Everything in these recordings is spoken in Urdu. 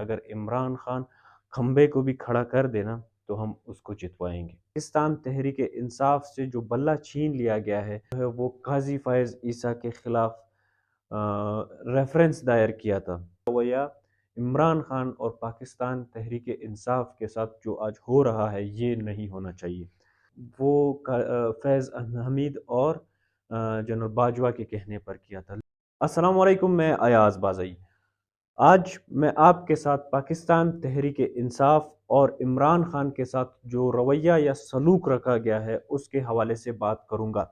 اگر عمران خان کھمبے کو بھی کھڑا کر دینا تو ہم اس کو جتوائیں گے۔ پاکستان تحریک انصاف سے جو بلہ چھین لیا گیا ہے وہ قاضی فائز عیسیٰ کے خلاف ریفرنس دائر کیا تھا۔ رویہ عمران خان اور پاکستان تحریک انصاف کے ساتھ جو آج ہو رہا ہے یہ نہیں ہونا چاہیے۔ وہ فیض حمید اور جنرل باجوہ کے کہنے پر کیا تھا۔ السلام علیکم، میں ایاز بازئی۔ آج میں آپ کے ساتھ پاکستان تحریک انصاف اور عمران خان کے ساتھ جو رویہ یا سلوک رکھا گیا ہے اس کے حوالے سے بات کروں گا۔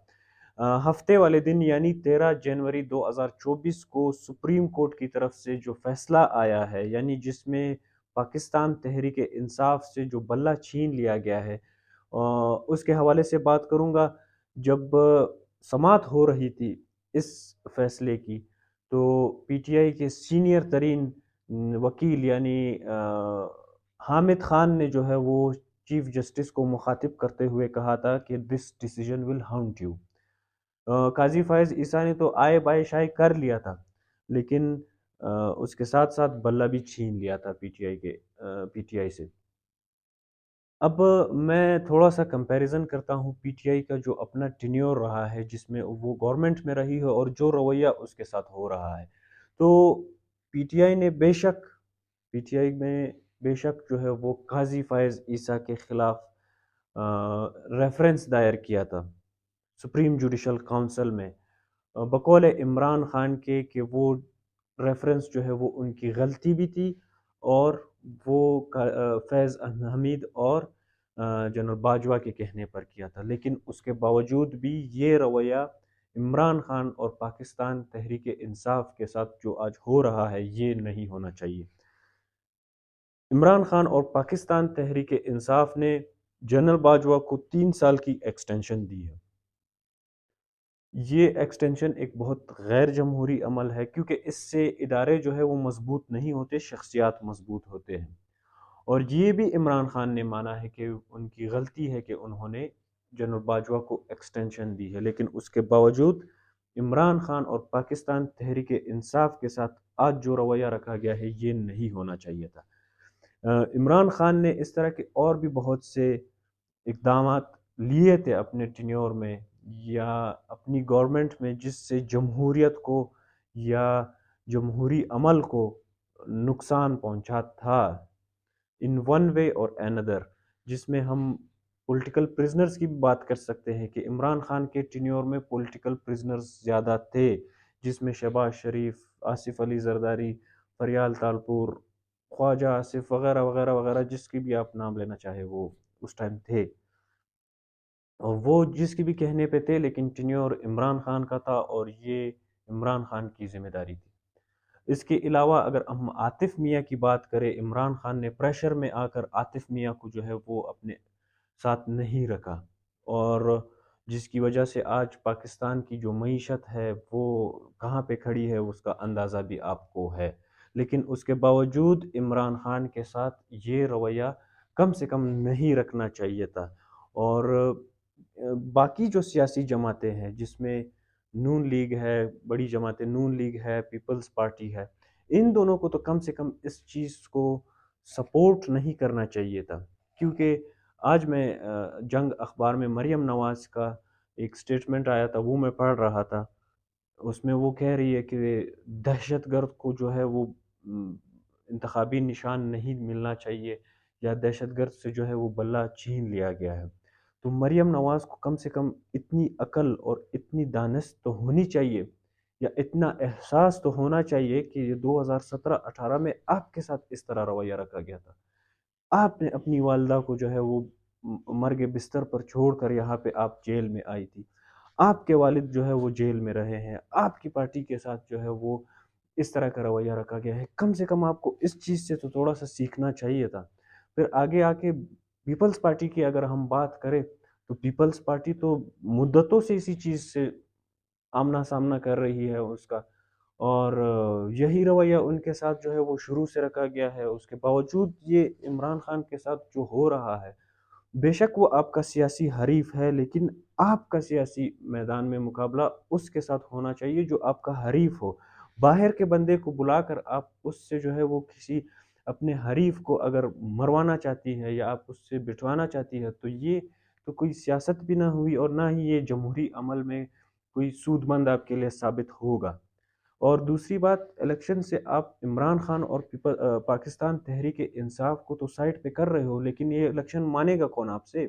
ہفتے والے دن یعنی 13 جنوری 2024 کو سپریم کورٹ کی طرف سے جو فیصلہ آیا ہے، یعنی جس میں پاکستان تحریک انصاف سے جو بلہ چھین لیا گیا ہے اس کے حوالے سے بات کروں گا۔ جب سماعت ہو رہی تھی اس فیصلے کی تو پی ٹی آئی کے سینئر ترین وکیل یعنی حامد خان نے جو ہے وہ چیف جسٹس کو مخاطب کرتے ہوئے کہا تھا کہ this decision will haunt you. قاضی فائز عیسیٰ نے تو آئے بائے شائے کر لیا تھا، لیکن اس کے ساتھ ساتھ بلہ بھی چھین لیا تھا پی ٹی آئی سے۔ اب میں تھوڑا سا کمپیریزن کرتا ہوں پی ٹی آئی کا جو اپنا ٹینیور رہا ہے جس میں وہ گورنمنٹ میں رہی ہے اور جو رویہ اس کے ساتھ ہو رہا ہے، تو پی ٹی آئی نے بے شک جو ہے وہ قاضی فائز عیسیٰ کے خلاف ریفرنس دائر کیا تھا سپریم جوڈیشل کونسل میں بقول عمران خان کے کہ وہ ریفرنس جو ہے وہ ان کی غلطی بھی تھی اور وہ فیض حمید اور جنرل باجوہ کے کہنے پر کیا تھا، لیکن اس کے باوجود بھی یہ رویہ عمران خان اور پاکستان تحریک انصاف کے ساتھ جو آج ہو رہا ہے یہ نہیں ہونا چاہیے۔ عمران خان اور پاکستان تحریک انصاف نے جنرل باجوہ کو 3 سال کی ایکسٹینشن دی ہے۔ یہ ایکسٹینشن ایک بہت غیر جمہوری عمل ہے کیونکہ اس سے ادارے جو ہے وہ مضبوط نہیں ہوتے، شخصیات مضبوط ہوتے ہیں، اور یہ بھی عمران خان نے مانا ہے کہ ان کی غلطی ہے کہ انہوں نے جنرل باجوہ کو ایکسٹینشن دی ہے، لیکن اس کے باوجود عمران خان اور پاکستان تحریک انصاف کے ساتھ آج جو رویہ رکھا گیا ہے یہ نہیں ہونا چاہیے تھا۔ عمران خان نے اس طرح کے اور بھی بہت سے اقدامات لیے تھے اپنے ٹینیور میں یا اپنی گورنمنٹ میں جس سے جمہوریت کو یا جمہوری عمل کو نقصان پہنچا تھا ان ون وے اور another، جس میں ہم پولیٹیکل پرزنرز کی بھی بات کر سکتے ہیں کہ عمران خان کے ٹینیور میں پولیٹیکل پرزنرز زیادہ تھے، جس میں شہباز شریف، آصف علی زرداری، فریال تالپور، خواجہ آصف وغیرہ وغیرہ وغیرہ، جس کی بھی آپ نام لینا چاہے وہ اس ٹائم تھے، اور وہ جس کی بھی کہنے پہ تھے، لیکن ٹینیور عمران خان کا تھا اور یہ عمران خان کی ذمہ داری تھی۔ اس کے علاوہ اگر ہم عاطف میاں کی بات کریں، عمران خان نے پریشر میں آ کر عاطف میاں کو جو ہے وہ اپنے ساتھ نہیں رکھا، اور جس کی وجہ سے آج پاکستان کی جو معیشت ہے وہ کہاں پہ کھڑی ہے اس کا اندازہ بھی آپ کو ہے، لیکن اس کے باوجود عمران خان کے ساتھ یہ رویہ کم سے کم نہیں رکھنا چاہیے تھا۔ اور باقی جو سیاسی جماعتیں ہیں جس میں نون لیگ ہے، بڑی جماعتیں نون لیگ ہے، پیپلز پارٹی ہے، ان دونوں کو تو کم سے کم اس چیز کو سپورٹ نہیں کرنا چاہیے تھا، کیونکہ آج میں جنگ اخبار میں مریم نواز کا ایک سٹیٹمنٹ آیا تھا، وہ میں پڑھ رہا تھا، اس میں وہ کہہ رہی ہے کہ دہشت گرد کو جو ہے وہ انتخابی نشان نہیں ملنا چاہیے یا دہشت گرد سے جو ہے وہ بلہ چھین لیا گیا ہے۔ تو مریم نواز کو کم سے کم اتنی عقل اور اتنی دانست تو ہونی چاہیے یا اتنا احساس تو ہونا چاہیے کہ یہ 2017-18 میں آپ کے ساتھ اس طرح رویہ رکھا گیا تھا، آپ نے اپنی والدہ کو جو ہے وہ مرگ بستر پر چھوڑ کر یہاں پہ آپ جیل میں آئی تھی، آپ کے والد جو ہے وہ جیل میں رہے ہیں، آپ کی پارٹی کے ساتھ جو ہے وہ اس طرح کا رویہ رکھا گیا ہے، کم سے کم آپ کو اس چیز سے تو تھوڑا سا سیکھنا چاہیے تھا۔ پھر آگے آ کے پیپلز پارٹی کی اگر ہم بات کریں تو پیپلز پارٹی تو مدتوں سے اسی چیز سے آمنا سامنا کر رہی ہے اس کا، اور یہی رویہ ان کے ساتھ جو ہے وہ شروع سے رکھا گیا ہے، اس کے باوجود یہ عمران خان کے ساتھ جو ہو رہا ہے، بے شک وہ آپ کا سیاسی حریف ہے، لیکن آپ کا سیاسی میدان میں مقابلہ اس کے ساتھ ہونا چاہیے جو آپ کا حریف ہو۔ باہر کے بندے کو بلا کر آپ اس سے جو ہے وہ کسی اپنے حریف کو اگر مروانا چاہتی ہے یا آپ اس سے بٹھوانا چاہتی ہے تو یہ تو کوئی سیاست بھی نہ ہوئی اور نہ ہی یہ جمہوری عمل میں کوئی سود مند آپ کے لیے ثابت ہوگا۔ اور دوسری بات، الیکشن سے آپ عمران خان اور پاکستان تحریک انصاف کو تو سائڈ پہ کر رہے ہو، لیکن یہ الیکشن مانے گا کون آپ سے؟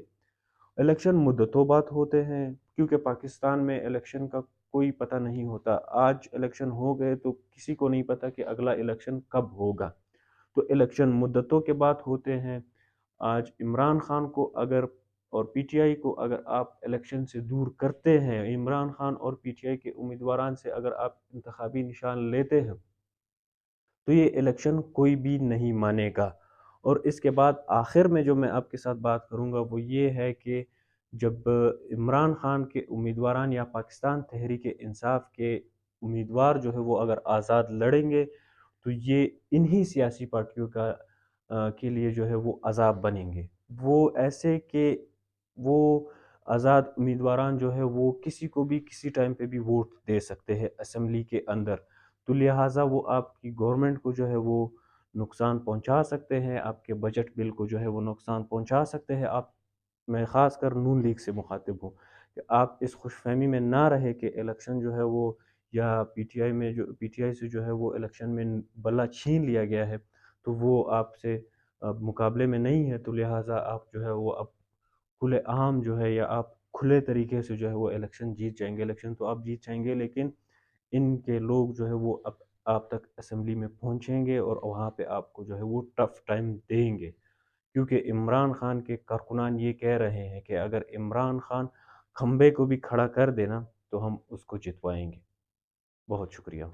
الیکشن مدتوں بعد ہوتے ہیں، کیونکہ پاکستان میں الیکشن کا کوئی پتہ نہیں ہوتا۔ آج الیکشن ہو گئے تو کسی کو نہیں پتا کہ اگلا الیکشن کب ہوگا، تو الیکشن مدتوں کے بعد ہوتے ہیں۔ آج عمران خان کو اگر اور پی ٹی آئی کو اگر آپ الیکشن سے دور کرتے ہیں، عمران خان اور پی ٹی آئی کے امیدواران سے اگر آپ انتخابی نشان لیتے ہیں، تو یہ الیکشن کوئی بھی نہیں مانے گا۔ اور اس کے بعد آخر میں جو میں آپ کے ساتھ بات کروں گا وہ یہ ہے کہ جب عمران خان کے امیدواران یا پاکستان تحریک انصاف کے امیدوار جو ہے وہ اگر آزاد لڑیں گے تو یہ انہی سیاسی پارٹیوں کے لیے جو ہے وہ عذاب بنیں گے۔ وہ ایسے کہ وہ آزاد امیدواران جو ہے وہ کسی کو بھی کسی ٹائم پہ بھی ووٹ دے سکتے ہیں اسمبلی کے اندر، تو لہٰذا وہ آپ کی گورنمنٹ کو جو ہے وہ نقصان پہنچا سکتے ہیں، آپ کے بجٹ بل کو جو ہے وہ نقصان پہنچا سکتے ہیں۔ میں خاص کر نون لیگ سے مخاطب ہوں کہ آپ اس خوش فہمی میں نہ رہے کہ الیکشن جو ہے وہ یا پی ٹی آئی سے جو ہے وہ الیکشن میں بلہ چھین لیا گیا ہے تو وہ آپ سے اب مقابلے میں نہیں ہے، تو لہٰذا آپ جو ہے وہ اب کھلے عام جو ہے یا آپ کھلے طریقے سے جو ہے وہ الیکشن جیت جائیں گے۔ الیکشن تو آپ جیت جائیں گے، لیکن ان کے لوگ جو ہے وہ اب آپ تک اسمبلی میں پہنچیں گے اور وہاں پہ آپ کو جو ہے وہ ٹف ٹائم دیں گے، کیونکہ عمران خان کے کارکنان یہ کہہ رہے ہیں کہ اگر عمران خان کھمبے کو بھی کھڑا کر دینا تو ہم اس کو جتوائیں گے۔ بہت شکریہ۔